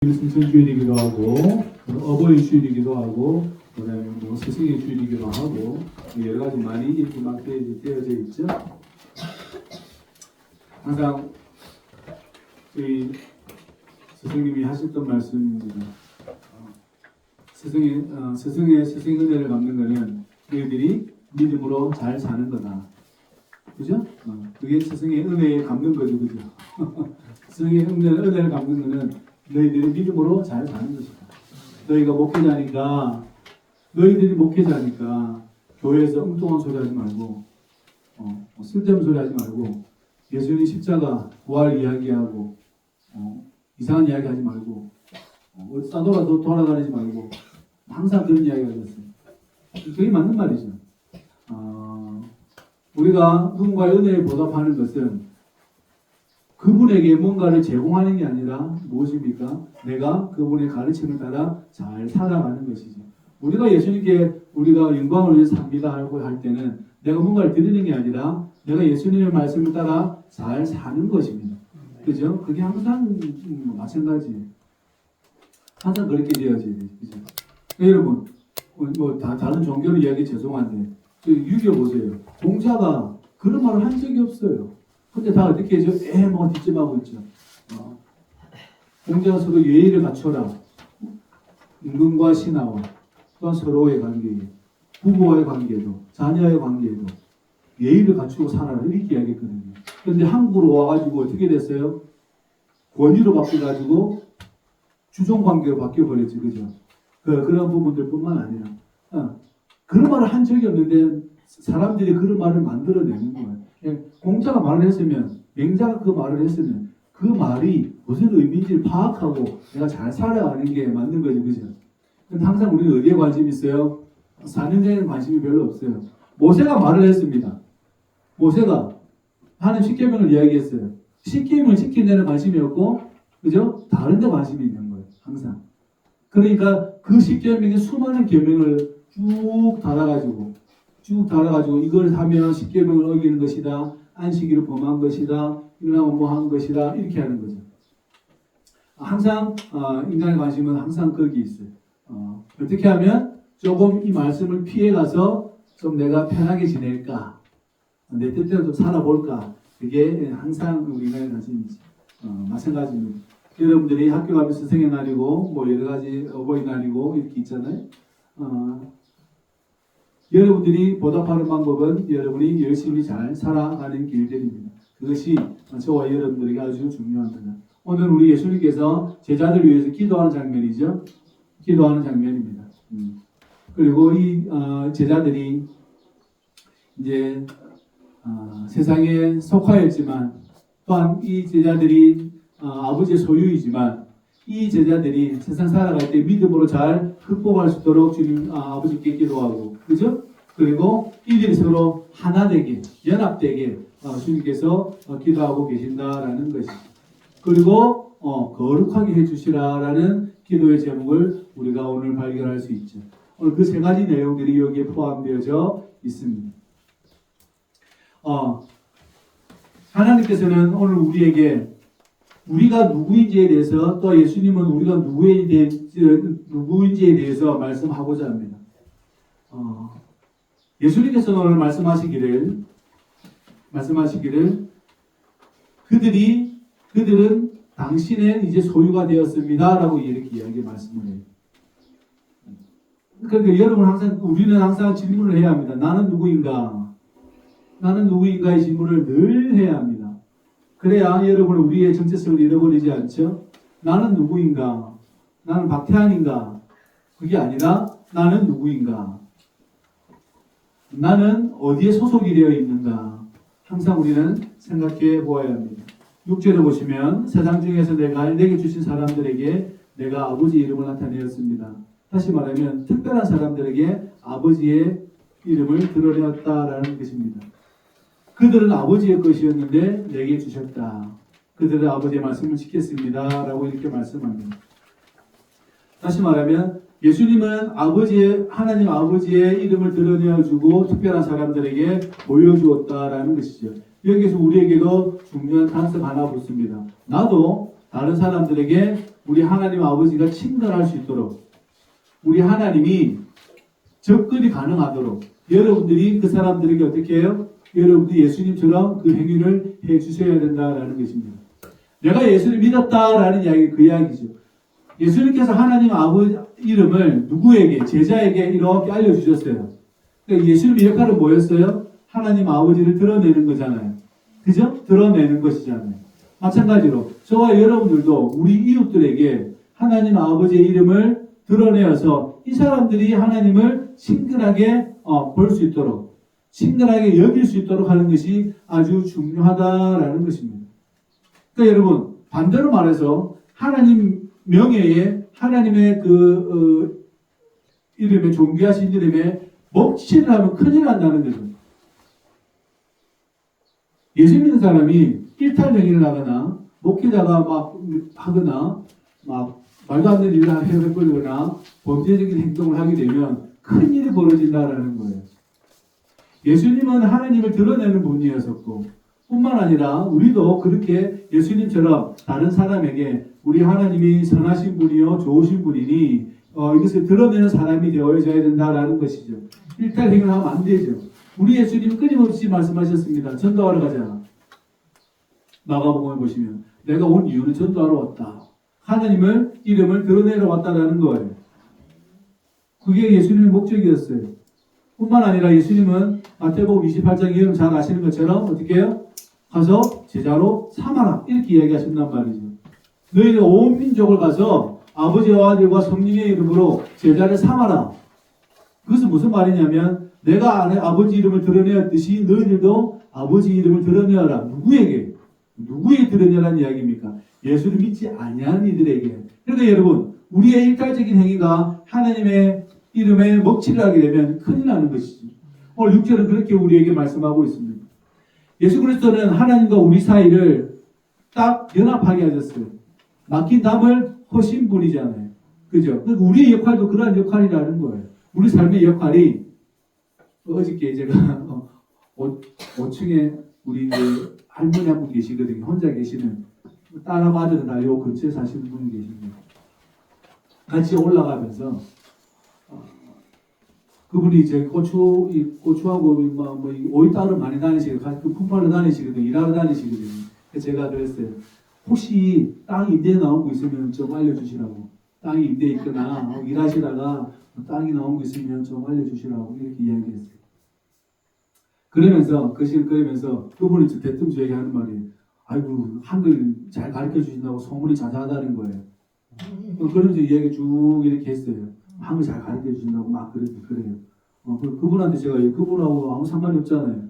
승천주일이기도 하고 어버이 주일이기도 하고 그다음에 뭐 스승의 주일이기도 하고 여러 가지 말이 이렇게 막 되어져 있죠. 항상 저희 스승님이 하셨던 말씀입니다. 스승의 은혜를 갚는 것은 너희들이 믿음으로 잘 사는 거다. 그죠? 그게 스승의 은혜에 갚는 거죠, 그죠? 스승의 은혜를 갚는 것은 너희들이 믿음으로 잘 사는 것이다. 너희들이 목회자니까 교회에서 엉뚱한 소리 하지 말고 쓸데없는 소리 하지 말고 예수님 십자가 부활 이야기하고 이상한 이야기 하지 말고 싸돌아도 돌아다니지 말고 항상 그런 이야기가 있었어요. 그게 맞는 말이죠. 우리가 누군가의 은혜에 보답하는 것은 그분에게 뭔가를 제공하는 게 아니라 무엇입니까? 내가 그분의 가르침을 따라 잘 살아가는 것이죠. 우리가 예수님께 우리가 영광을 위해서 삽니다 하고 할 때는 내가 뭔가를 드리는 게 아니라 내가 예수님의 말씀을 따라 잘 사는 것입니다. 그죠? 그게 항상 마찬가지예요. 항상 그렇게 되어져요. 그죠? 여러분, 다른 종교를 이야기 죄송한데 유교 보세요. 공자가 그런 말을 한 적이 없어요. 근데 다 어떻게 해죠? 뭐가 뒷짐하고 있죠. 공자가 서로 예의를 갖춰라. 임금과 신하와 또한 서로의 관계에 부부와의 관계도 자녀의 관계에도 예의를 갖추고 살아라 이렇게 이야기했거든요. 그런데 한국으로 와가지고 어떻게 됐어요? 권위로 바뀌어가지고 주종관계로 바뀌어버렸죠. 그죠? 그런 부분들뿐만 아니라 그런 말을 한 적이 없는데 사람들이 그런 말을 만들어내는 거예요. 공자가 말을 했으면, 맹자가 그 말을 했으면 그 말이 무슨 의미인지를 파악하고 내가 잘 살아가는 게 맞는 거죠. 그죠? 근데 항상 우리는 어디에 관심이 있어요? 사는 데는 관심이 별로 없어요. 모세가 말을 했습니다. 모세가 하나님 십계명을 이야기했어요. 십계명을 지키는 데는 관심이 없고, 그죠? 다른 데 관심이 있는 거예요. 항상. 그러니까 그 십계명의 수많은 계명을 쭉 달아가지고 이걸 하면 십계명을 어기는 것이다. 안식일을 범한 것이다. 이거는 뭐 한 것이다. 이렇게 하는 거죠. 항상 인간의 관심은 항상 거기 있어요. 어떻게 하면 조금 이 말씀을 피해가서 좀 내가 편하게 지낼까? 내 뜻대로 좀 살아볼까? 그게 항상 우리 인간의 관심이지. 마찬가지입니다. 여러분들이 학교 가면 스승의 날이고 뭐 여러 가지 어버이날이고 이렇게 있잖아요. 여러분들이 보답하는 방법은 여러분이 열심히 잘 살아가는 길들입니다. 그것이 저와 여러분들에게 아주 중요합니다. 오늘 우리 예수님께서 제자들을 위해서 기도하는 장면이죠. 기도하는 장면입니다. 그리고 이 제자들이 이제 세상에 속하였지만 또한 이 제자들이 아버지의 소유이지만 이 제자들이 세상 살아갈 때 믿음으로 잘 극복할 수 있도록 주님 아버지께 기도하고, 그죠? 그리고 이들이 서로 하나 되게, 연합되게 주님께서 기도하고 계신다라는 것이죠. 그리고 거룩하게 해주시라라는 기도의 제목을 우리가 오늘 발견할 수 있죠. 오늘 그 세 가지 내용들이 여기에 포함되어져 있습니다. 하나님께서는 오늘 우리에게 우리가 누구인지에 대해서 또 예수님은 우리가 누구인지에 대해서 말씀하고자 합니다. 예수님께서는 오늘 말씀하시기를 그들은 당신의 이제 소유가 되었습니다라고 이렇게 이야기 말씀을 해요. 그러니까 여러분 우리는 항상 질문을 해야 합니다. 나는 누구인가? 나는 누구인가의 질문을 늘 해야 합니다. 그래야 여러분은 우리의 정체성을 잃어버리지 않죠. 나는 누구인가? 나는 박태환인가? 그게 아니라 나는 누구인가? 나는 어디에 소속이 되어 있는가? 항상 우리는 생각해 보아야 합니다. 6절에 보시면 세상 중에서 내게 주신 사람들에게 내가 아버지 이름을 나타내었습니다. 다시 말하면 특별한 사람들에게 아버지의 이름을 드러내었다라는 것입니다. 그들은 아버지의 것이었는데 내게 주셨다. 그들은 아버지의 말씀을 지켰습니다. 라고 이렇게 말씀합니다. 다시 말하면 예수님은 하나님 아버지의 이름을 드러내어주고 특별한 사람들에게 보여주었다라는 것이죠. 여기서 우리에게도 중요한 단서 하나 붙습니다. 나도 다른 사람들에게 우리 하나님 아버지가 친근할 수 있도록 우리 하나님이 접근이 가능하도록 여러분들이 그 사람들에게 어떻게 해요? 여러분들이 예수님처럼 그 행위를 해 주셔야 된다라는 것입니다. 내가 예수를 믿었다라는 이야기 그 이야기죠. 예수님께서 하나님 아버지 이름을 누구에게? 제자에게 이렇게 알려주셨어요. 그러니까 예수님의 역할은 뭐였어요? 하나님 아버지를 드러내는 거잖아요. 그죠? 드러내는 것이잖아요. 마찬가지로 저와 여러분들도 우리 이웃들에게 하나님 아버지의 이름을 드러내어서 이 사람들이 하나님을 친근하게 볼 수 있도록 친근하게 여길 수 있도록 하는 것이 아주 중요하다라는 것입니다. 그러니까 여러분 반대로 말해서 하나님 명예에 하나님의 이름에 존귀하신 이름에 먹칠을 하면 큰일 난다는 거죠. 예수 믿는 사람이 일탈 행위를 하거나 목회자가 막 하거나 막 말도 안 되는 일을 해버리거나 범죄적인 행동을 하게 되면 큰일이 벌어진다라는 거예요. 예수님은 하나님을 드러내는 분이었었고 뿐만 아니라 우리도 그렇게 예수님처럼 다른 사람에게 우리 하나님이 선하신 분이요 좋으신 분이니 이것을 드러내는 사람이 되어져야 된다라는 것이죠. 일탈 행위를 하면 안 되죠. 우리 예수님은 끊임없이 말씀하셨습니다. 전도하러 가자. 마가복음에 보시면 내가 온 이유는 전도하러 왔다. 하나님을 이름을 드러내러 왔다라는 거예요. 그게 예수님의 목적이었어요. 뿐만 아니라 예수님은 마태복음 28장 이름 잘 아시는 것처럼 어떻게 해요? 가서 제자로 삼아라 이렇게 이야기하신단 말이죠. 너희는 온 민족을 가서 아버지와 아들과 성령의 이름으로 제자를 삼아라. 그것은 무슨 말이냐면 내가 아버지 이름을 드러내었듯이 너희들도 아버지 이름을 드러내어라. 누구에게? 누구에 드러내라는 이야기입니까? 예수를 믿지 아니하는 이들에게. 그러니까 여러분 우리의 일탈적인 행위가 하나님의 이름에 먹칠을 하게 되면 큰일 나는 것이죠. 오늘 6절은 그렇게 우리에게 말씀하고 있습니다. 예수 그리스도는 하나님과 우리 사이를 딱 연합하게 하셨어요. 맡긴 담을 허신 분이잖아요. 그죠? 그러니까 우리의 역할도 그러한 역할이라는 거예요. 우리 삶의 역할이 어저께 제가 5층에 우리 이제 할머니 한 분 계시거든요. 혼자 계시는 딸하고 아들은 다 요 근처에 사시는 분이 계십니다. 같이 올라가면서 그분이 이제 고추하고 오이 따로 많이 다니시거든요. 그 품팔로 다니시거든요. 일하러 다니시거든요. 그래서 제가 그랬어요. 혹시 땅 임대 나온 거 있으면 좀 알려주시라고. 땅이 임대 있거나 일하시다가 땅이 나온 거 있으면 좀 알려주시라고 이렇게 이야기했어요. 그러면서 그분이 대뜸 저에게 하는 말이 아이고 한글 잘 가르쳐 주신다고 소문이 자자하다는 거예요. 그러면서 이야기 쭉 이렇게 했어요. 한글 잘 가르쳐 주신다고 막 그래요. 그분한테 제가 그분하고 아무 상관이 없잖아요.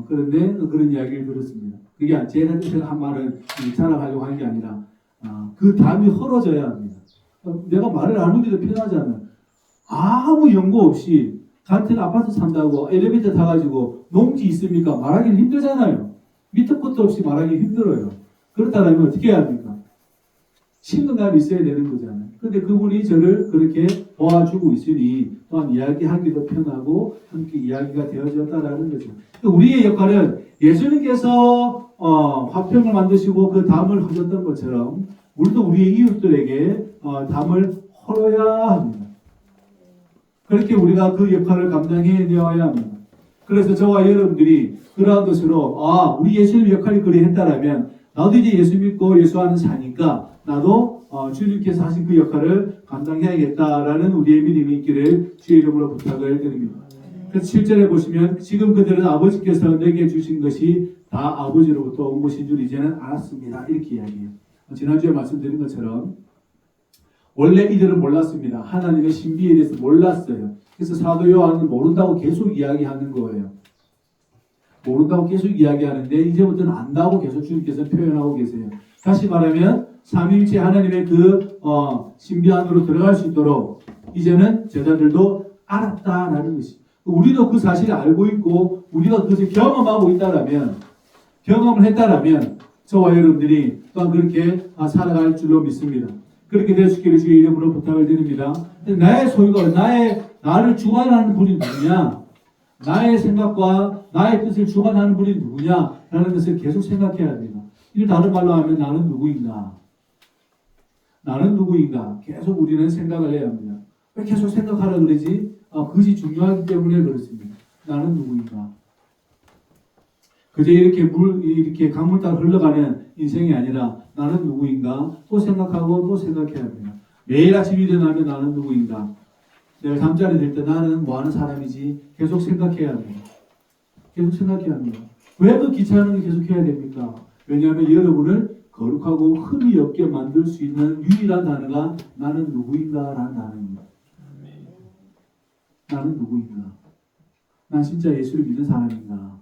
그런데 그런 이야기를 들었습니다. 그게 제가 한 말은 자랑하려고 하는 게 아니라 그 담이 헐어져야 합니다. 내가 말을 안 하기도 편하잖아요. 아무 연고 없이 같은 아파트 산다고 엘리베이터 타가지고 농지 있습니까? 말하기는 힘들잖아요. 밑도 끝도 없이 말하기 힘들어요. 그렇다면 어떻게 해야 합니까? 친근감이 있어야 되는 거잖아요. 근데 그분이 저를 그렇게 도와주고 있으니 또한 이야기하기도 편하고 함께 이야기가 되어졌다라는 거죠. 우리의 역할은 예수님께서 화평을 만드시고 그 담을 허셨던 것처럼 우리도 우리의 이웃들에게 담을 헐어야 합니다. 그렇게 우리가 그 역할을 감당해내어야 합니다. 그래서 저와 여러분들이 그러한 것으로 우리 예수님 역할이 그리 했다라면 나도 이제 예수 믿고 예수하는 사니까 나도 주님께서 하신 그 역할을 감당해야겠다라는 우리의 믿음이 있기를 주의 이름으로 부탁을 드립니다. 그래서 7절에 보시면 지금 그들은 아버지께서 내게 주신 것이 다 아버지로부터 온 것인 줄 이제는 알았습니다. 이렇게 이야기해요. 지난주에 말씀드린 것처럼 원래 이들은 몰랐습니다. 하나님의 신비에 대해서 몰랐어요. 그래서 사도 요한은 모른다고 계속 이야기하는 거예요. 모른다고 계속 이야기하는데 이제부터는 안다고 계속 주님께서 표현하고 계세요. 다시 말하면 삼위일체 하나님의 그 신비 안으로 들어갈 수 있도록 이제는 제자들도 알았다라는 것이. 우리도 그 사실을 알고 있고 우리가 그것을 경험하고 있다라면 경험을 했다라면 저와 여러분들이 또한 그렇게 살아갈 줄로 믿습니다. 그렇게 될 수 있기를 주의 이름으로 부탁을 드립니다. 나의 소유가 나를 주관하는 분이 누구냐? 나의 생각과 나의 뜻을 주관하는 분이 누구냐라는 것을 계속 생각해야 됩니다. 이를 다른 말로 하면 나는 누구인가? 나는 누구인가? 계속 우리는 생각을 해야 합니다. 왜 계속 생각하라 그러지? 그것이 중요하기 때문에 그렇습니다. 나는 누구인가? 그저 이렇게 강물 따라 흘러가는 인생이 아니라 나는 누구인가? 또 생각하고 또 생각해야 합니다. 매일 아침 일어나면 나는 누구인가? 내가 잠자리 들 때 나는 뭐 하는 사람이지? 계속 생각해야 합니다. 계속 생각해야 합니다. 왜 그 귀찮은 걸 계속 해야 됩니까? 왜냐하면 여러분을 거룩하고 흠이 없게 만들 수 있는 유일한 단어가 나는 누구인가 라는 단어입니다. 나는 누구인가? 난 진짜 예수를 믿는 사람인가?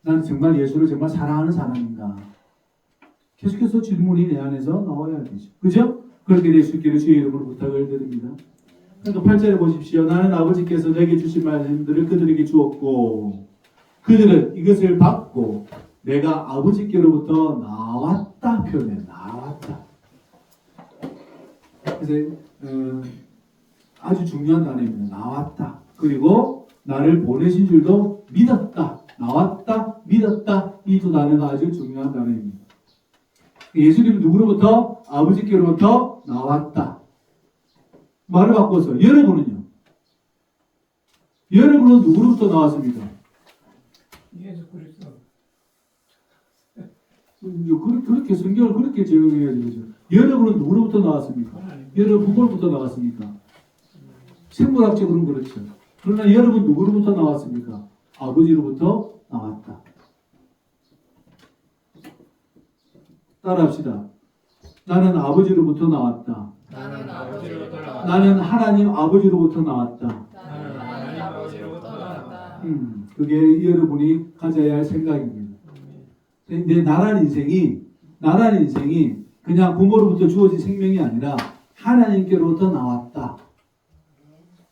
난 정말 예수를 정말 사랑하는 사람인가? 계속해서 질문이 내 안에서 나와야 되죠. 그죠? 그렇게 될 수 있기를 주의 이름으로 부탁을 드립니다. 그러니까 8절에 보십시오. 나는 아버지께서 내게 주신 말씀들을 그들에게 주었고 그들은 이것을 받고 내가 아버지께로부터 나왔다 표현해요. 나왔다. 그래서 아주 중요한 단어입니다. 나왔다. 그리고 나를 보내신 줄도 믿었다. 나왔다. 믿었다. 이 두 단어가 아주 중요한 단어입니다. 예수님은 누구로부터? 아버지께로부터 나왔다. 말을 바꿔서 여러분은요? 여러분은 누구로부터 나왔습니까? 예수 그리스도. 그렇게 성경을 그렇게 적용해야 되죠. 여러분은 누구로부터 나왔습니까? 여러분 부모로부터 나왔습니까? 생물학적으로는 그렇죠. 그러나 여러분 누구로부터 나왔습니까? 아버지로부터 나왔다. 따라합시다. 나는 아버지로부터 나왔다. 나는 아버지로부터 나왔다. 나는 하나님 아버지로부터 나왔다. 나는 하나님 아버지로부터 나왔다. 그게 여러분이 가져야 할 생각입니다. 근데 나라는 인생이 그냥 부모로부터 주어진 생명이 아니라 하나님께로부터 나왔다.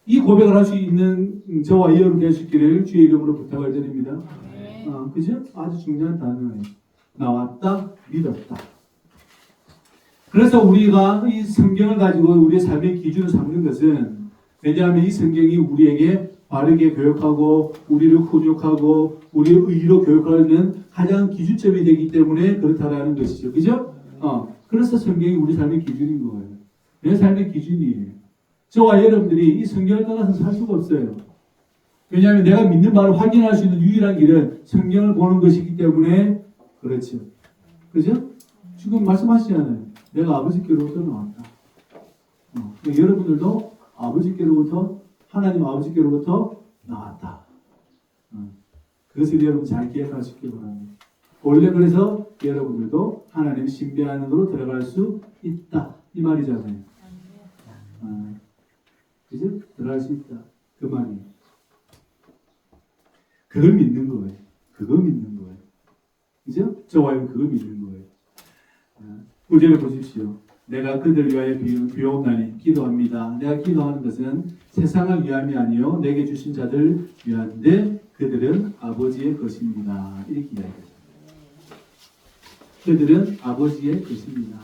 이 고백을 할 수 있는 저와 여러분 될 수 있기를 주의 이름으로 부탁을 드립니다. 그죠? 아주 중요한 단어예요. 나왔다, 믿었다. 그래서 우리가 이 성경을 가지고 우리의 삶의 기준을 삼는 것은 왜냐하면 이 성경이 우리에게 바르게 교육하고 우리를 훈육하고 우리의 의로 교육하는 가장 기준점이 되기 때문에 그렇다라는 것이죠. 그죠? 그래서 성경이 우리 삶의 기준인 거예요. 내 삶의 기준이에요. 저와 여러분들이 이 성경을 떠나서 살 수가 없어요. 왜냐하면 내가 믿는 바를 확인할 수 있는 유일한 길은 성경을 보는 것이기 때문에 그렇죠. 그죠? 지금 말씀하시잖아요. 내가 아버지께로부터 나왔다. 여러분들도 아버지께로부터 하나님 아버지께로부터 나왔다. 그것을 여러분 잘 기억하시기 바랍니다. 원래 그래서 여러분들도 하나님 신비하는으로 들어갈 수 있다. 이 말이잖아요. 그죠? 들어갈 수 있다. 그 말이에요. 그걸 믿는 거예요. 그거 믿는 거예요. 그죠? 저와 여러분 그거 믿는 거예요. 9절에 보십시오. 내가 그들 위하여 비옵나니 기도합니다. 내가 기도하는 것은 세상을 위함이 아니요 내게 주신 자들 위한데 그들은 아버지의 것입니다. 이렇게 이야기합니다. 그들은 아버지의 것입니다.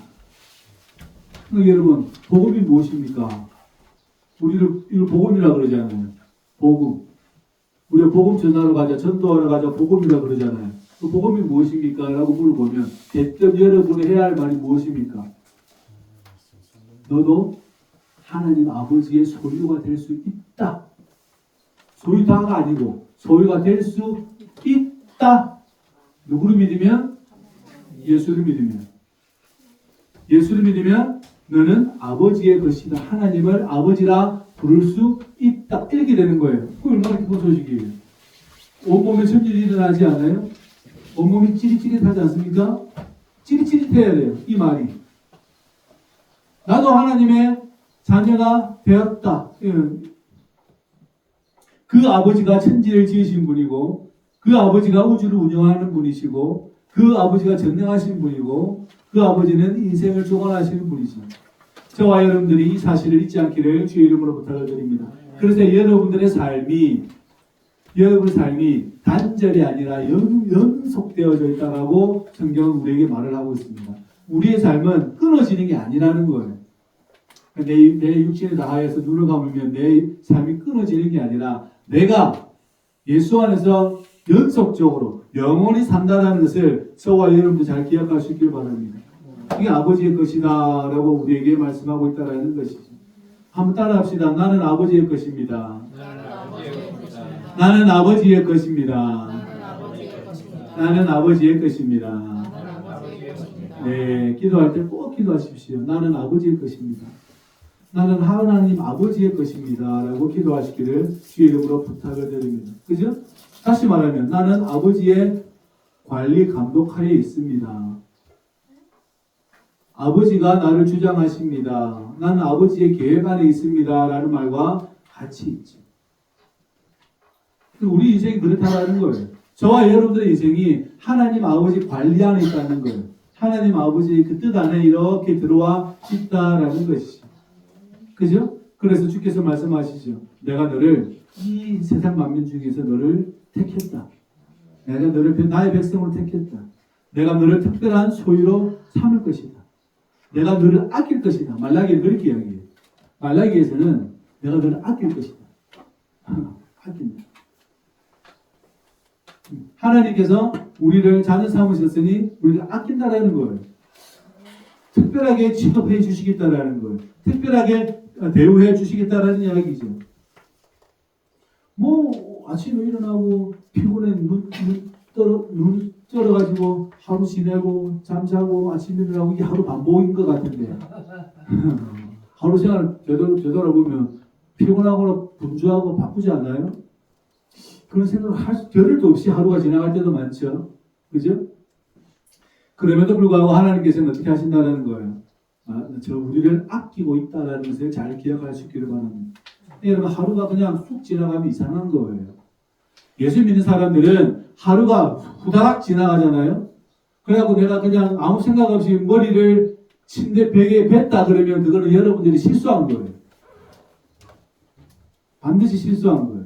여러분 복음이 무엇입니까? 우리를 이걸 복음이라 그러잖아요. 복음. 우리가 복음 전하러 가자, 전도하러 가자, 복음이라 그러잖아요. 그 복음이 무엇입니까? 라고 물어보면 대뜸 여러분이 해야 할 말이 무엇입니까? 너도 하나님 아버지의 소유가 될 수 있다. 소유다가 아니고 소유가 될 수 있다. 누구를 믿으면? 예수를 믿으면. 예수를 믿으면 너는 아버지의 것이다. 하나님을 아버지라 부를 수 있다. 이렇게 되는 거예요. 그 얼마나 기쁜 소식이에요. 온몸에 천일이 일어나지 않아요? 온몸이 찌릿찌릿하지 않습니까? 찌릿찌릿해야 돼요. 이 말이. 나도 하나님의 자녀가 되었다. 그 아버지가 천지를 지으신 분이고 그 아버지가 우주를 운영하는 분이시고 그 아버지가 전능하신 분이고 그 아버지는 인생을 주관하시는 분이죠. 저와 여러분들이 이 사실을 잊지 않기를 주의 이름으로 부탁을 드립니다. 그래서 여러분들의 삶이 단절이 아니라 연속되어져 있다라고 성경은 우리에게 말을 하고 있습니다. 우리의 삶은 끊어지는 게 아니라는 거예요. 내 육신에 다하여서 눈을 감으면 내 삶이 끊어지는 게 아니라 내가 예수 안에서 연속적으로 영원히 산다는 것을 저와 여러분도 잘 기억할 수 있길 바랍니다. 이게 아버지의 것이다 라고 우리에게 말씀하고 있다는 것이죠. 한번 따라합시다. 나는 아버지의 것입니다. 나는 아버지의 것입니다. 나는 아버지의 것입니다. 네, 기도할 때 꼭 기도하십시오. 나는 아버지의 것입니다. 나는 하나님 아버지의 것입니다. 라고 기도하시기를 주의 이름으로 부탁을 드립니다. 그죠? 다시 말하면 나는 아버지의 관리 감독하에 있습니다. 아버지가 나를 주장하십니다. 나는 아버지의 계획 안에 있습니다. 라는 말과 같이 있죠. 우리 인생이 그렇다는 거예요. 저와 여러분들의 인생이 하나님 아버지 관리 안에 있다는 거예요. 하나님 아버지의 그 뜻 안에 이렇게 들어와 있다라는 것이죠. 그죠? 그래서 주께서 말씀하시죠. 내가 너를 이 세상 만민 중에서 너를 택했다. 내가 너를 나의 백성으로 택했다. 내가 너를 특별한 소유로 삼을 것이다. 내가 너를 아낄 것이다. 말라기에 그렇게 이야기해요. 말라기에서는 내가 너를 아낄 것이다. 아낀다. 하나님께서 우리를 자녀 삼으셨으니 우리를 아낀다라는 거예요. 특별하게 취급해 주시겠다라는 거예요. 특별하게 대우해 주시겠다라는 이야기죠. 뭐 아침에 일어나고 피곤해 눈 쩔어가지고 하루 지내고 잠자고 아침에 일어나고 이게 하루 반복인 것 같은데 하루 생활 되돌아보면 피곤하거나 분주하고 바쁘지 않아요? 그런 생각을 할 겨를도 없이 하루가 지나갈 때도 많죠. 그죠? 그럼에도 불구하고 하나님께서는 어떻게 하신다는 거예요? 저 우리를 아끼고 있다는 것을 잘 기억할 수 있기를 바랍니다. 여러분 하루가 그냥 쑥 지나가면 이상한 거예요. 예수 믿는 사람들은 하루가 후다닥 지나가잖아요. 그래갖고 내가 그냥 아무 생각 없이 머리를 침대 벽에 뱉다 그러면 그거는 여러분들이 실수한 거예요. 반드시 실수한 거예요.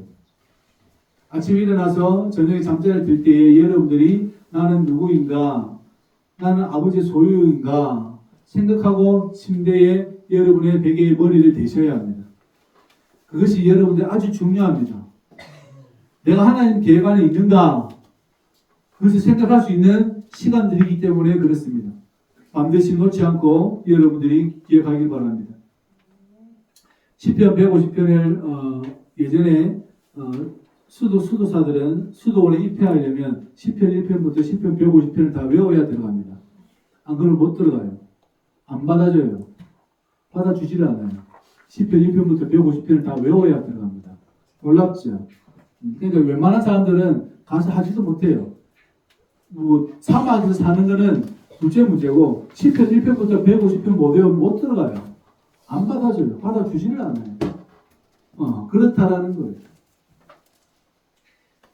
아침에 일어나서 저녁에 잠자리에 들 때에 여러분들이 나는 누구인가? 나는 아버지의 소유인가? 생각하고 침대에 여러분의 베개에 머리를 대셔야 합니다. 그것이 여러분들 아주 중요합니다. 내가 하나님 계획 안에 있는가? 그것을 생각할 수 있는 시간들이기 때문에 그렇습니다. 반드시 놓지 않고 여러분들이 기억하길 바랍니다. 시편 150편을 예전에 수도사들은 수도원에 입회하려면 시편 1편부터 시편 150편을 다 외워야 들어갑니다. 안 그러면 못 들어가요. 안 받아줘요. 받아주지를 않아요. 시편 1편부터 150편을 다 외워야 들어갑니다. 놀랍죠? 그러니까 웬만한 사람들은 가서 하지도 못해요. 뭐 사막에서 사는 거는 둘째 문제고 시편 1편부터 150편 못 외우면 못 들어가요. 안 받아줘요. 받아주지를 않아요. 그렇다라는 거예요.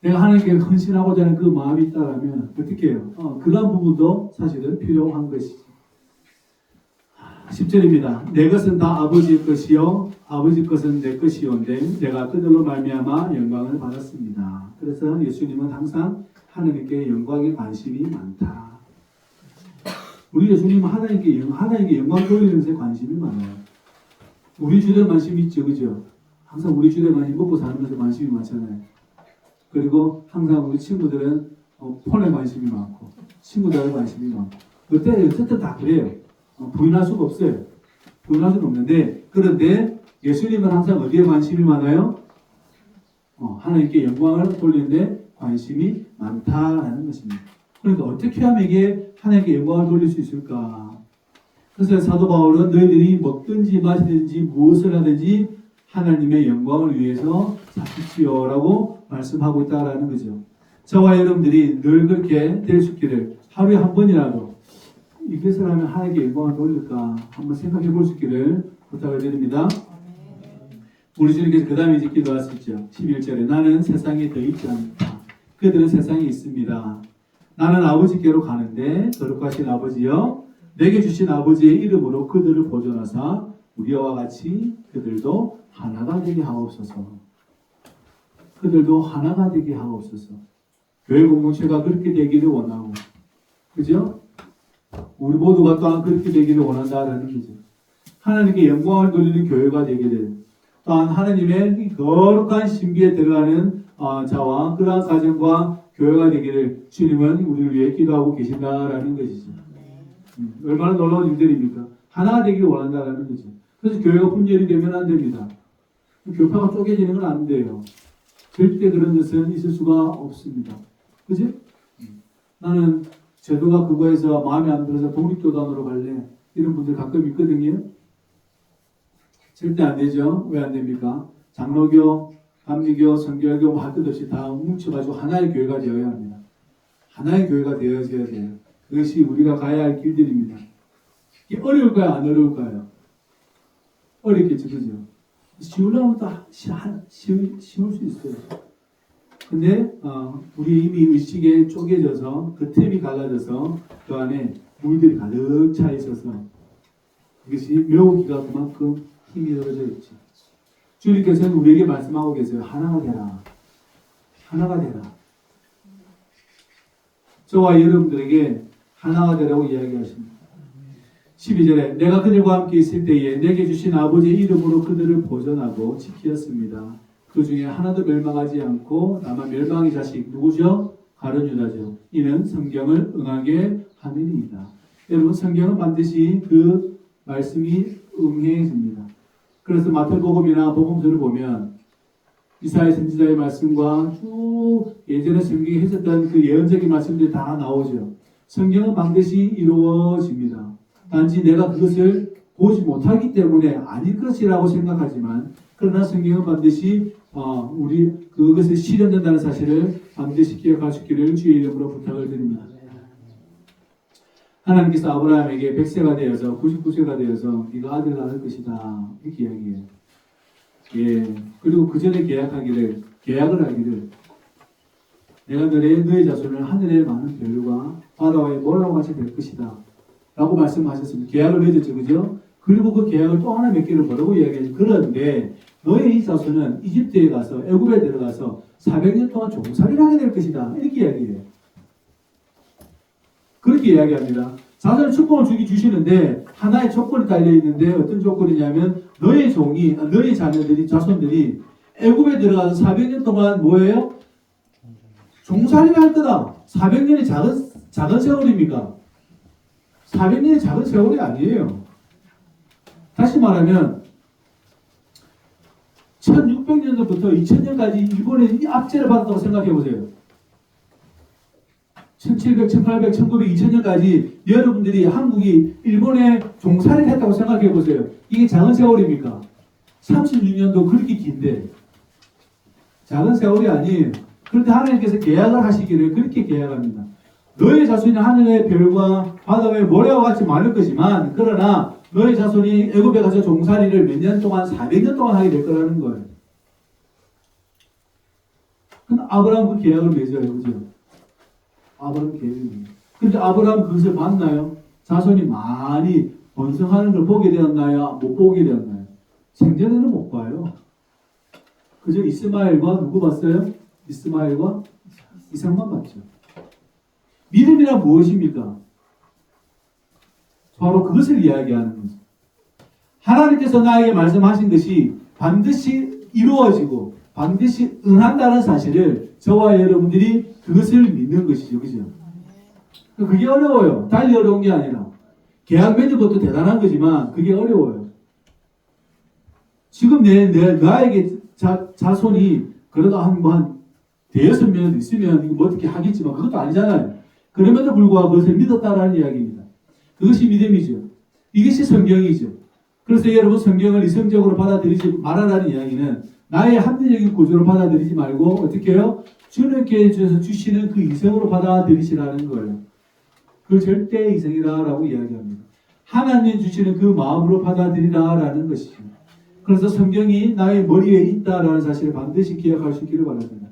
내가 하나님께 헌신하고자 하는 그 마음이 있다면 어떻게 해요? 그런 부분도 사실은 필요한 것이죠. 10절입니다. 내 것은 다 아버지의 것이요 아버지 것은 내 것이온데 내가 그들로 말미암아 영광을 받았습니다. 그래서 예수님은 항상 하나님께 영광에 관심이 많다. 우리 예수님은 하나님께 영광 돌리는 데 관심이 많아요. 우리 주된 관심이 있죠, 그죠? 항상 우리 주된 관심 먹고 사는 것에 관심이 많잖아요. 그리고 항상 우리 친구들은 폰에 관심이 많고 친구들에 관심이 많고 어쨌든 다 그래요. 부인할 수가 없어요. 부인할 수는 없는데 그런데 예수님은 항상 어디에 관심이 많아요? 하나님께 영광을 돌리는데 관심이 많다라는 것입니다. 그러니까 어떻게 하면 이게 하나님께 영광을 돌릴 수 있을까? 그래서 사도 바울은 너희들이 먹든지 마시든지 무엇을 하든지 하나님의 영광을 위해서 사십시오라고 말씀하고 있다라는 거죠. 저와 여러분들이 늘 그렇게 될 수 있기를 하루에 한 번이라도 이것을 하면 하나님께 영광을 돌릴까 한번 생각해 볼 수 있기를 부탁을 드립니다. 우리 주님께서 그 다음에 이제 기도하셨죠. 11절에 나는 세상에 더 있지 않다. 그들은 세상에 있습니다. 나는 아버지께로 가는데 거룩하신 아버지여 내게 주신 아버지의 이름으로 그들을 보존하사 우리와 같이 그들도 하나가 되게 하옵소서. 그들도 하나가 되게 하옵소서. 교회 공동체가 그렇게 되기를 원하고, 그죠? 우리 모두가 또한 그렇게 되기를 원한다라는 거죠. 하나님께 영광을 돌리는 교회가 되기를, 또한 하나님의 거룩한 신비에 들어가는 자와 그러한 가정과 교회가 되기를 주님은 우리를 위해 기도하고 계신다라는 것이죠. 얼마나 놀라운 일들입니까? 하나가 되기를 원한다라는 거죠. 그래서 교회가 분열이 되면 안 됩니다. 교파가 쪼개지는 건 안 돼요. 절대 그런 것은 있을 수가 없습니다. 그지? 나는 제도가 그거에서 마음에 안 들어서 독립교단으로 갈래. 이런 분들 가끔 있거든요. 절대 안 되죠. 왜 안 됩니까? 장로교, 감리교, 성결교 할 것 없이 다 뭉쳐가지고 하나의 교회가 되어야 합니다. 하나의 교회가 되어져야 돼요. 그것이 우리가 가야 할 길들입니다. 이게 어려울까요? 안 어려울까요? 어렵겠죠. 그죠? 쉬우려면 또 쉬울 수 있어요. 근데 우리 이미 의식에 쪼개져서 그 틈이 갈라져서 그 안에 물들이 가득 차 있어서 이것이 묘기가 그만큼 힘이 들어져 있죠. 주님께서는 우리에게 말씀하고 계세요. 하나가 되라. 하나가 되라. 저와 여러분들에게 하나가 되라고 이야기하십니다. 12절에 내가 그들과 함께 있을 때에 내게 주신 아버지의 이름으로 그들을 보존하고 지키었습니다. 그 중에 하나도 멸망하지 않고 다만 멸망의 자식 누구죠? 가룟 유다죠. 이는 성경을 응하게 함이니이다. 여러분 성경은 반드시 그 말씀이 응해집니다. 그래서 마태복음이나 복음서를 보면 이사야 선지자의 말씀과 쭉 예전에 성경에 했었던 그 예언적인 말씀들이 다 나오죠. 성경은 반드시 이루어집니다. 단지 내가 그것을 보지 못하기 때문에 아닐 것이라고 생각하지만 그러나 성경은 반드시 우리 그것이 실현된다는 사실을 반드시 기억할 수 있기를 주의 이름으로 부탁을 드립니다. 하나님께서 아브라함에게 100세가 되어서 99세가 되어서 네가 아들을 낳을 것이다 이렇게 이야기해요. 예. 그리고 그 전에 계약을 하기를 내가 너의 자손을 하늘의 많은 별과 바다와의 모래와 같이 될 것이다 라고 말씀하셨습니다. 계약을 맺었죠. 그죠? 그리고 그 계약을 또 하나 맺기를 뭐라고 이야기하죠. 그런데 너의 이 자손은 이집트에 가서 애굽에 들어가서 400년 동안 종살이를 하게 될 것이다. 이렇게 이야기해요. 그렇게 이야기합니다. 자손의 축복을 주시는데 하나의 조건이 달려있는데 어떤 조건이냐면 너의 종이, 너의 자녀들이, 자손들이 애굽에 들어가서 400년 동안 뭐예요? 종살이를 할 거다. 400년이 작은 세월입니까? 400년이 작은 세월이 아니에요. 다시 말하면 1600년도부터 2000년까지 일본의 이 압제를 받았다고 생각해 보세요. 1700, 1800, 1900, 2000년까지 여러분들이 한국이 일본에 종살이를 했다고 생각해 보세요. 이게 작은 세월입니까? 36년도 그렇게 긴데 작은 세월이 아니에요. 그런데 하나님께서 계약을 하시기를 그렇게 계약합니다. 너의 자손이 하늘의 별과 바다의 모래와 같이 많을 거지만 그러나 너의 자손이 애굽에 가서 종살이를 몇 년 동안 400년 동안 하게 될 거라는 거예요. 근데 아브라함 그 계약을 맺어요. 그죠? 아브라함 계획입니다. 그런데 아브라함 그것을 봤나요? 자손이 많이 번성하는 걸 보게 되었나요? 못 보게 되었나요? 생전에는 못 봐요. 그저 이스마엘과 누구 봤어요? 이스마엘과 이삭만 봤죠. 믿음이란 무엇입니까? 바로 그것을 이야기하는 거죠. 하나님께서 나에게 말씀하신 것이 반드시 이루어지고 반드시 응한다는 사실을 저와 여러분들이 그것을 믿는 것이죠. 그죠? 그게 어려워요. 달리 어려운 게 아니라. 계약 맺은 것도 대단한 거지만 그게 어려워요. 지금 나에게 자손이 그래도 한 대여섯 명 있으면 이거 뭐 어떻게 하겠지만 그것도 아니잖아요. 그럼에도 불구하고 그것을 믿었다라는 이야기입니다. 그것이 믿음이죠. 이것이 성경이죠. 그래서 여러분 성경을 이성적으로 받아들이지 말아라는 이야기는 나의 합리적인 구조로 받아들이지 말고 어떻게 해요? 주님께서 주시는 그 이성으로 받아들이시라는 거예요. 그 절대 이성이라고 이야기합니다. 하나님 주시는 그 마음으로 받아들이라라는 것이죠. 그래서 성경이 나의 머리에 있다라는 사실을 반드시 기억할 수 있기를 바랍니다.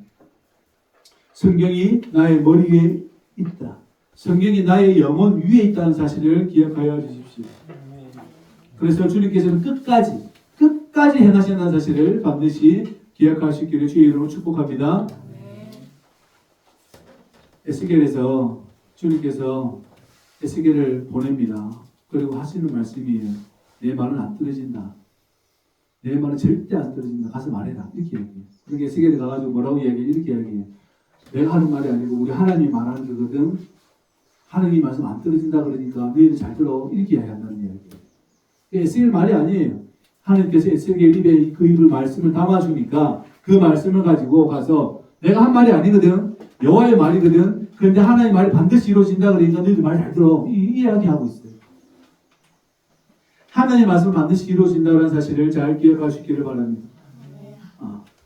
성경이 나의 머리에 있다. 성경이 나의 영혼 위에 있다는 사실을 기억하여 주십시오. 그래서 주님께서는 끝까지 행하신다는 사실을 반드시 기억할 수 있기를 주의 이름으로 축복합니다. 에스겔에서 주님께서 에스겔을 보냅니다. 그리고 하시는 말씀이에요. 내 말은 안 떨어진다. 내 말은 절대 안 떨어진다. 가서 말해라. 이렇게 이야기해요. 그러니까 에스겔에 가가지고 뭐라고 이야기해요? 이렇게 이야기해요. 내가 하는 말이 아니고 우리 하나님이 말하는 거거든. 하나님 말씀 안 떨어진다 그러니까 너희들 잘 들어 이렇게 이야기한다는 이야기예요. 에스겔 말이 아니에요. 하나님께서 에스겔 입에 그 입을 말씀을 담아주니까 그 말씀을 가지고 가서 내가 한 말이 아니거든. 여호와의 말이거든. 그런데 하나님의 말이 반드시 이루어진다 그러니까 너희들 말 잘 들어. 이 이야기하고 있어요. 하나님의 말씀은 반드시 이루어진다는 사실을 잘 기억할 수 있기를 바랍니다.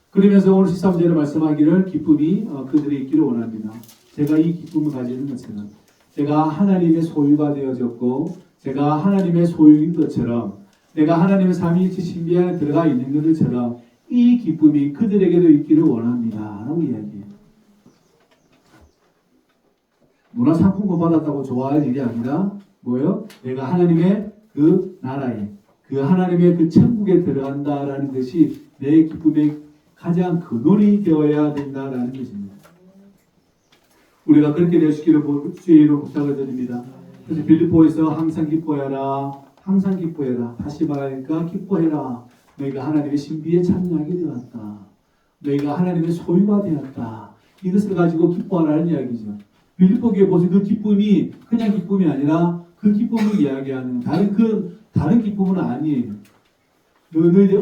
그러면서 오늘 13절에 말씀하기를 기쁨이 그들이 있기를 원합니다. 제가 이 기쁨을 가지는 것처럼 제가 하나님의 소유가 되어졌고 제가 하나님의 소유인 것처럼 내가 하나님의 삼위일체 신비 안에 들어가 있는 것처럼 이 기쁨이 그들에게도 있기를 원합니다. 라고 이야기해요. 문화상품권 받았다고 좋아할 일이 아니라 뭐예요? 내가 하나님의 그 나라에 그 하나님의 그 천국에 들어간다라는 것이 내 기쁨의 가장 근원이 되어야 된다라는 것입니다. 우리가 그렇게 될 수 있기를 주의로 부탁을 드립니다. 그래서 빌립보에서 항상 기뻐해라. 항상 기뻐해라. 다시 말하니까 기뻐해라. 너희가 하나님의 신비에 참여하게 되었다. 너희가 하나님의 소유가 되었다. 이것을 가지고 기뻐하라는 이야기죠. 빌립보 교회 보세요. 그 기쁨이 그냥 기쁨이 아니라 그 기쁨을 이야기하는 다른 기쁨은 아니에요. 너희들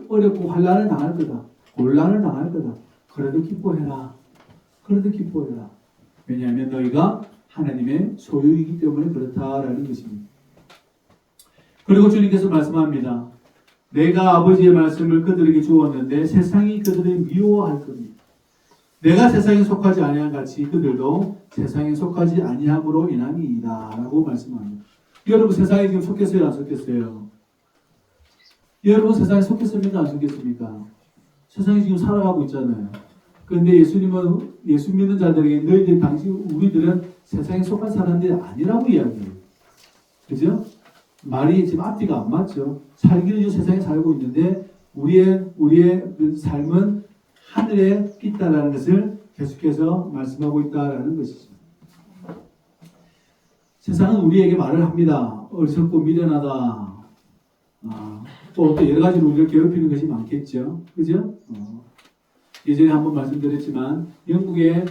어렵고 환난을 당할 거다. 곤란을 당할 거다. 그래도 기뻐해라. 그래도 기뻐해라. 왜냐하면 너희가 하나님의 소유이기 때문에 그렇다라는 것입니다. 그리고 주님께서 말씀합니다. 내가 아버지의 말씀을 그들에게 주었는데 세상이 그들을 미워할 겁니다. 내가 세상에 속하지 아니한 같이 그들도 세상에 속하지 아니함으로 인함이다 라고 말씀합니다. 여러분 세상에 지금 속했어요? 안 속했어요? 여러분 세상에 속했습니까? 안 속했습니까? 세상에 지금 살아가고 있잖아요. 그런데 예수님은 예수 믿는 자들에게 너희들 우리들은 세상에 속한 사람들이 아니라고 이야기해요. 그죠? 말이 지금 앞뒤가 안 맞죠. 살기는 이 세상에 살고 있는데 우리의 그 삶은 하늘에 있다라는 것을 계속해서 말씀하고 있다라는 것이죠. 세상은 우리에게 말을 합니다. 어리석고 미련하다. 또 여러 가지로 우리를 괴롭히는 것이 많겠죠. 그죠? 예전에 한번 말씀드렸지만 영국의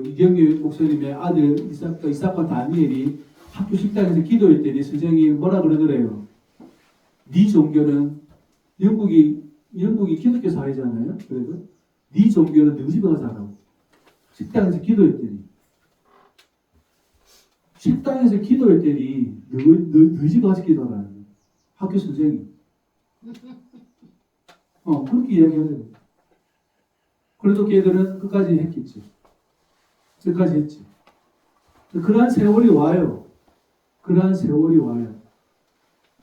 이경규 목사님의 아들 이삭과 다니엘이 학교 식당에서 기도했더니 선생님이 뭐라 그러더래요. 네 종교는 영국이 기독교 사회잖아요. 그래도 네 종교는 너 집에 가서 하라고. 식당에서 기도했더니 너 집에 가서 기도하라는 거예요. 학교 선생님. 그렇게 이야기하더래요. 그래도 걔들은 끝까지 했겠죠. 끝까지 했지. 그러한 세월이 와요.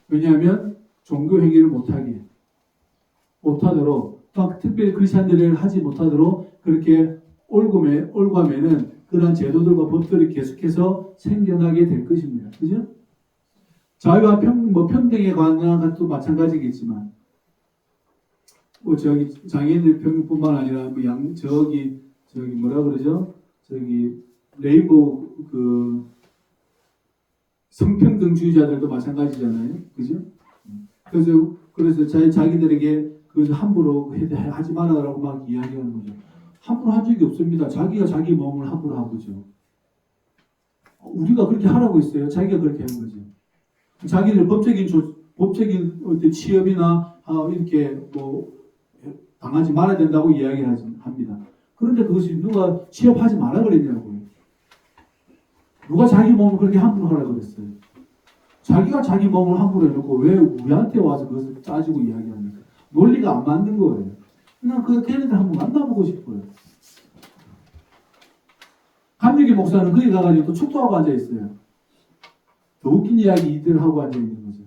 왜냐하면 종교 행위를 못하도록 특별히 크리스천들을 하지 못하도록 그렇게 올가면은 그러한 제도들과 법들이 계속해서 생겨나게 될 것입니다. 그죠? 자유와 평등에 관한 것도 마찬가지겠지만 장애인들 평등뿐만 아니라 뭐라 그러죠? 레이보 성평등주의자들도 마찬가지잖아요. 그죠? 그래서 자기들에게 함부로 하지 말아라고 막 이야기하는 거죠. 함부로 한 적이 없습니다. 자기가 자기 몸을 함부로 한 거죠. 우리가 그렇게 하라고 했어요. 자기가 그렇게 한 거죠. 자기들 법적인 어떤 취업이나 이렇게 당하지 말아야 된다고 이야기합니다. 그런데 그것이 누가 취업하지 말아 그랬냐고요. 누가 자기 몸을 그렇게 함부로 하라고 그랬어요. 자기가 자기 몸을 함부로 해놓고 왜 우리한테 와서 그것을 따지고 이야기합니까? 논리가 안 맞는 거예요. 난 걔네들 한번 만나보고 싶어요. 감리교 목사는 거기 가가지고 또 축도하고 앉아있어요. 더 웃긴 이야기 이들 하고 앉아있는 거죠.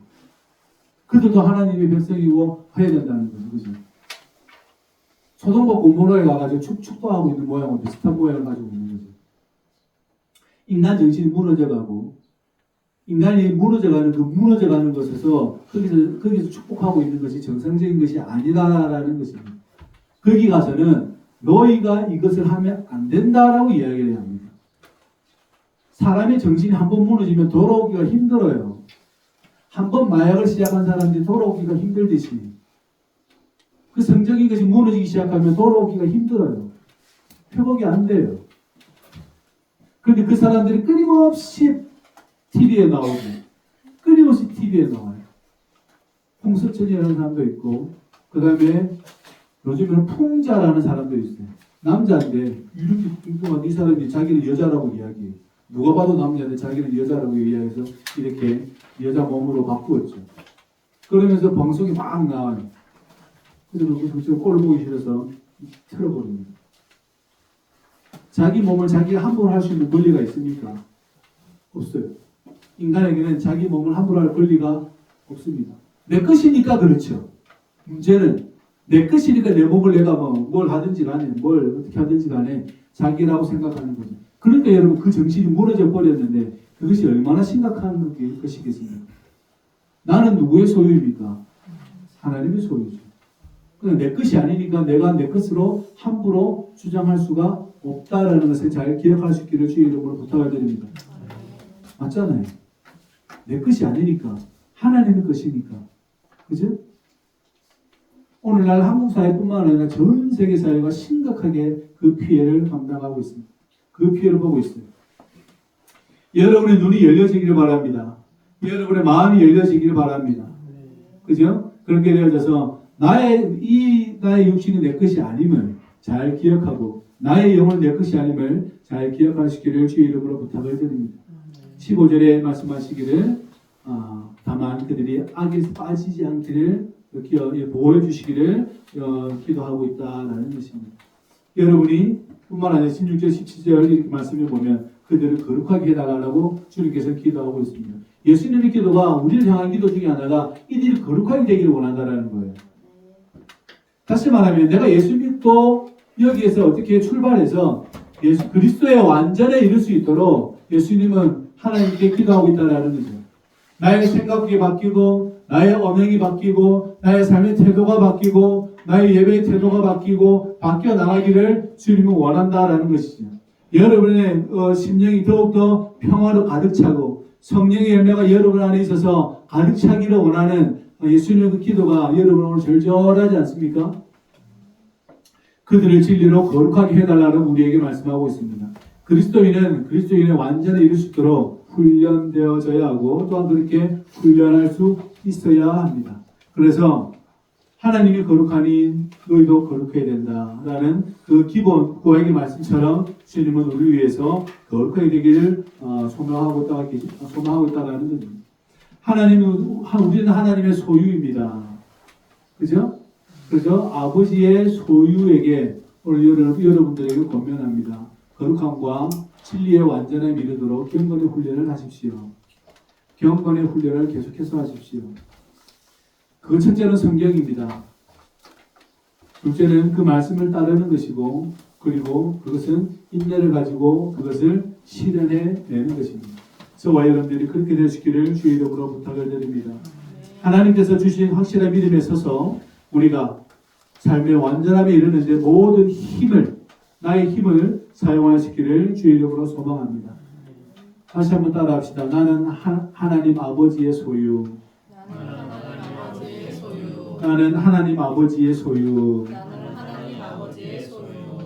그들도 하나님의 백성이고 해야 된다는 거죠. 그죠? 소돔과 고모라에 가가지고 축도하고 있는 모양과 비슷한 모양을 가지고 있는 거죠. 인간 정신이 무너져가고 인간이 무너져가는 것에서 거기서 축복하고 있는 것이 정상적인 것이 아니다라는 것입니다. 거기 가서는 너희가 이것을 하면 안 된다라고 이야기를 해야 합니다. 사람의 정신이 한번 무너지면 돌아오기가 힘들어요. 한번 마약을 시작한 사람들이 돌아오기가 힘들듯이 그 성적인 것이 무너지기 시작하면 돌아오기가 힘들어요. 회복이 안 돼요. 그런데 그 사람들이 끊임없이 TV에 나오고 끊임없이 TV에 나와요. 홍석천이라는 사람도 있고 그 다음에 요즘에는 풍자라는 사람도 있어요. 남자인데 이렇게 뚱뚱한 이 사람이 자기를 여자라고 이야기해요. 누가 봐도 남자인데 자기는 여자라고 이야기해서 이렇게 여자 몸으로 바꾸었죠. 그러면서 방송이 막 나와요. 그래서 꼴 보기 싫어서 틀어버립니다. 자기 몸을 자기가 함부로 할 수 있는 권리가 있습니까? 없어요. 인간에게는 자기 몸을 함부로 할 권리가 없습니다. 내 것이니까 그렇죠. 문제는 내 것이니까 내 몸을 내가 뭘 하든지 간에 뭘 어떻게 하든지 간에 자기라고 생각하는 거죠. 그러니까 여러분 그 정신이 무너져 버렸는데 그것이 얼마나 심각한 것이겠습니까? 나는 누구의 소유입니까? 하나님의 소유죠. 내 것이 아니니까 내가 내 것으로 함부로 주장할 수가 없다라는 것을 잘 기억할 수 있기를 주의 이름으로 부탁을 드립니다. 맞잖아요. 내 것이 아니니까 하나님의 것이니까. 그죠? 오늘날 한국 사회뿐만 아니라 전 세계 사회가 심각하게 그 피해를 감당하고 있습니다. 그 피해를 보고 있어요. 여러분의 눈이 열려지기를 바랍니다. 여러분의 마음이 열려지기를 바랍니다. 그죠? 그렇게 되어져서 나의 육신이 내 것이 아님을 잘 기억하고 나의 영은 내 것이 아님을 잘 기억하시기를 주의 이름으로 부탁을 드립니다. 15절에 말씀하시기를 다만 그들이 악에서 빠지지 않기를 보호해 주시기를 기도하고 있다라는 것입니다. 여러분이 뿐만 아니라 16절 17절 이렇게 말씀을 보면 그들을 거룩하게 해달라고 주님께서 기도하고 있습니다. 예수님의 기도가 우리를 향한 기도 중에 하나가 이들이 거룩하게 되기를 원한다라는 거예요. 다시 말하면 내가 예수 믿고 여기에서 어떻게 출발해서 예수 그리스도의 완전에 이룰 수 있도록 예수님은 하나님께 기도하고 있다라는 거죠. 나의 생각이 바뀌고 나의 언행이 바뀌고 나의 삶의 태도가 바뀌고 나의 예배의 태도가 바뀌고 바뀌어 나가기를 주님은 원한다라는 것이죠. 여러분의 심령이 더욱더 평화로 가득 차고 성령의 열매가 여러분 안에 있어서 가득 차기를 원하는 예수님의 그 기도가 여러분 오늘 절절하지 않습니까? 그들을 진리로 거룩하게 해달라는 우리에게 말씀하고 있습니다. 그리스도인의 완전히 이룰 수 있도록 훈련되어져야 하고 또한 그렇게 훈련할 수 있어야 합니다. 그래서 하나님이 거룩하니 너희도 거룩해야 된다라는 그 기본 구약의 말씀처럼 주님은 우리를 위해서 거룩하게 되기를 소망하고 있다라는 것입니다. 우리는 하나님의 소유입니다. 그죠? 그래서 아버지의 소유에게 오늘 여러분들에게 권면합니다. 거룩함과 진리의 완전함에 이르도록 경건의 훈련을 하십시오. 경건의 훈련을 계속해서 하십시오. 그 첫째는 성경입니다. 둘째는 그 말씀을 따르는 것이고 그리고 그것은 인내를 가지고 그것을 실현해 내는 것입니다. 저와 여러분들이 그렇게 되시기를 주의 이름으로 부탁을 드립니다. 하나님께서 주신 확실한 믿음에 서서 우리가 삶의 완전함에 이르는데 모든 나의 힘을 사용하시기를 주의 이름으로 소망합니다. 다시 한번 따라합시다. 나는 하나님 아버지의 소유. 나는 하나님 아버지의 소유.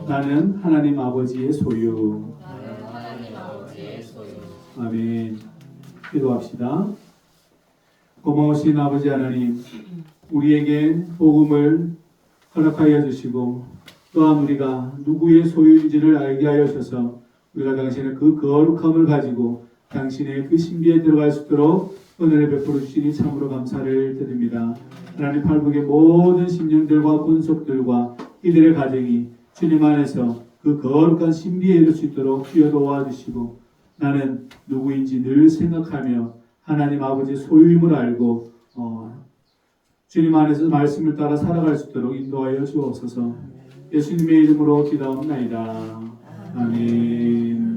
나는 하나님 아버지의 소유. 아멘. 기도합시다. 고마우신 아버지 하나님, 우리에게 복음을 허락하여 주시고 또한 우리가 누구의 소유인지를 알게 하여 주셔서 우리가 당신의 그 거룩함을 가지고 당신의 그 신비에 들어갈 수 있도록 은혜를 베풀어 주시니 참으로 감사를 드립니다. 하나님 팔복의 모든 심령들과 분속들과 이들의 가정이 주님 안에서 그 거룩한 신비에 이를 수 있도록 주여 도와주시고 나는 누구인지 늘 생각하며 하나님 아버지의 소유임을 알고 주님 안에서 말씀을 따라 살아갈 수 있도록 인도하여 주옵소서. 예수님의 이름으로 기도합니다. 아멘.